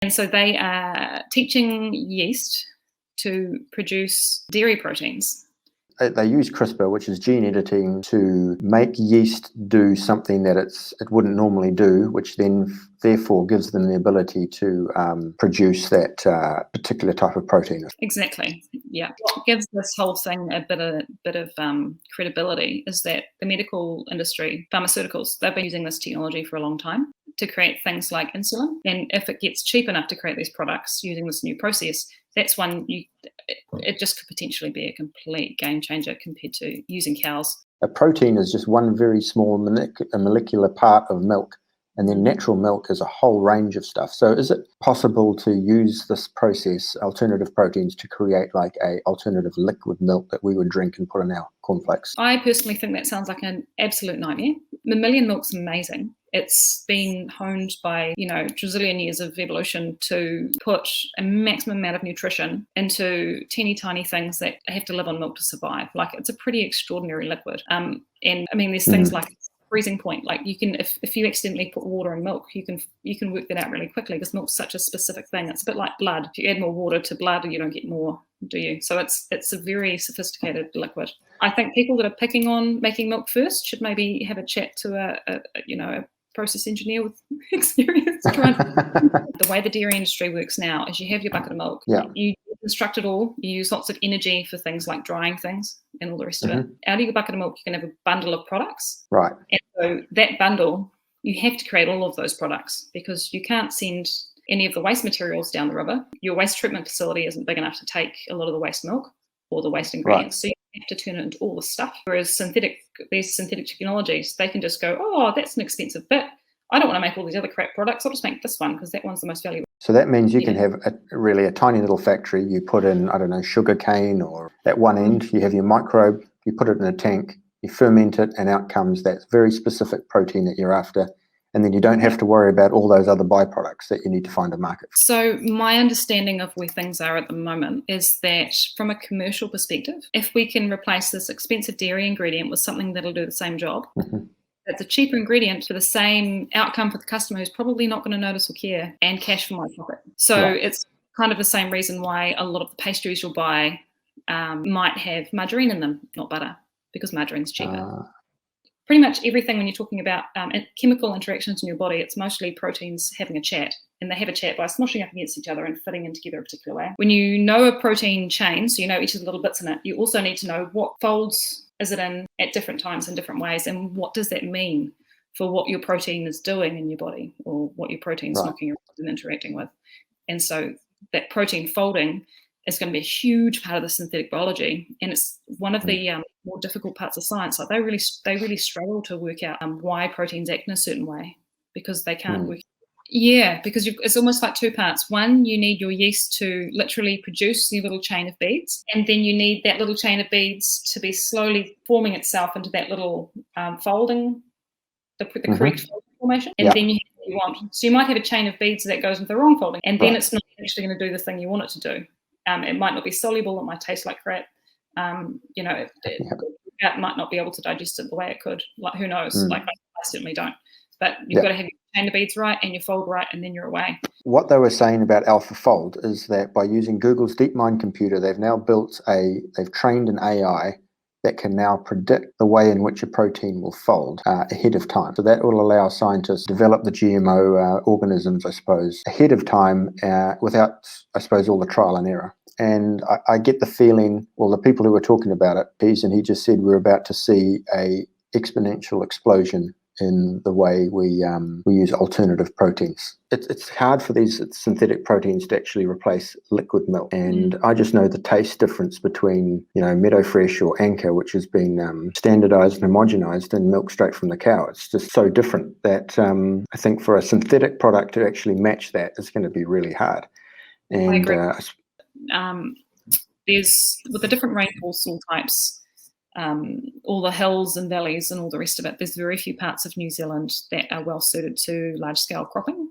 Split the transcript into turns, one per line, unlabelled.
And so they are teaching yeast to produce dairy proteins.
They use CRISPR, which is gene editing, to make yeast do something that it wouldn't normally do, which then therefore gives them the ability to produce that particular type of protein.
Exactly. Yeah. What gives this whole thing a bit of credibility is that the medical industry, pharmaceuticals, they've been using this technology for a long time to create things like insulin. And if it gets cheap enough to create these products using this new process, that's one it just could potentially be a complete game changer compared to using cows.
A protein is just one very small molecular part of milk, and then natural milk is a whole range of stuff. So is it possible to use this process, alternative proteins, to create like a alternative liquid milk that we would drink and put in our cornflakes?
I personally think that sounds like an absolute nightmare. Mammalian milk's amazing. It's been honed by, trillion years of evolution to put a maximum amount of nutrition into teeny tiny things that have to live on milk to survive. Like, it's a pretty extraordinary liquid. And I mean, there's things like freezing point. Like, you can, if you accidentally put water in milk, you can work that out really quickly, because milk's such a specific thing. It's a bit like blood. If you add more water to blood, you don't get more, do you? So it's a very sophisticated liquid. I think people that are picking on making milk first should maybe have a chat to a process engineer with experience. The way the dairy industry works now is you have your bucket of milk, you construct it all, you use lots of energy for things like drying things and all the rest of it. Out of your bucket of milk, you can have a bundle of products.
Right.
And so that bundle, you have to create all of those products, because you can't send any of the waste materials down the river. Your waste treatment facility isn't big enough to take a lot of the waste milk or the waste ingredients. Right. So you have to turn it into all the stuff. Whereas these synthetic technologies, they can just go, oh, that's an expensive bit. I don't want to make all these other crap products. I'll just make this one because that one's the most valuable.
So that means you can have a tiny little factory. You put in, I don't know, sugar cane, or at one end you have your microbe, you put it in a tank, you ferment it, and out comes that very specific protein that you're after. And then you don't have to worry about all those other byproducts that you need to find a market for.
So my understanding of where things are at the moment is that from a commercial perspective, if we can replace this expensive dairy ingredient with something that'll do the same job, it's a cheaper ingredient for the same outcome for the customer, who's probably not going to notice or care, and cash for my pocket. So it's kind of the same reason why a lot of the pastries you'll buy might have margarine in them, not butter, because margarine's cheaper. Pretty much everything, when you're talking about chemical interactions in your body, it's mostly proteins having a chat, and they have a chat by smushing up against each other and fitting in together a particular way. When you know a protein chain, so you know each of the little bits in it, you also need to know what folds is it in at different times in different ways, and what does that mean for what your protein is doing in your body, or what your protein's knocking around and interacting with. And so that protein folding is going to be a huge part of the synthetic biology, and it's one of the more difficult parts of science. Like, they really struggle to work out why proteins act in a certain way, because they can't work. Yeah, because it's almost like two parts. One, you need your yeast to literally produce the little chain of beads, and then you need that little chain of beads to be slowly forming itself into that little folding, the correct folding formation, and then you have what you want. So you might have a chain of beads that goes into the wrong folding, and then it's not actually going to do the thing you want it to do. It might not be soluble. It might taste like crap. It might not be able to digest it the way it could. Like, who knows? Like, I certainly don't. But you've got to have your chain of beads right and your fold right, and then you're away.
What they were saying about AlphaFold is that by using Google's DeepMind computer, they've now they've trained an AI that can now predict the way in which a protein will fold ahead of time. So that will allow scientists to develop the GMO organisms, I suppose, ahead of time without, I suppose, all the trial and error. And I get the feeling, well, the people who were talking about it, he just said we're about to see a exponential explosion in the way we use alternative proteins. It's hard for these synthetic proteins to actually replace liquid milk. And I just know the taste difference between, Meadowfresh or Anchor, which has been standardized and homogenized, and milk straight from the cow. It's just so different that I think for a synthetic product to actually match that is going to be really hard. And
I agree. There's, with the different rainfall soil types, all the hills and valleys and all the rest of it, there's very few parts of New Zealand that are well suited to large-scale cropping.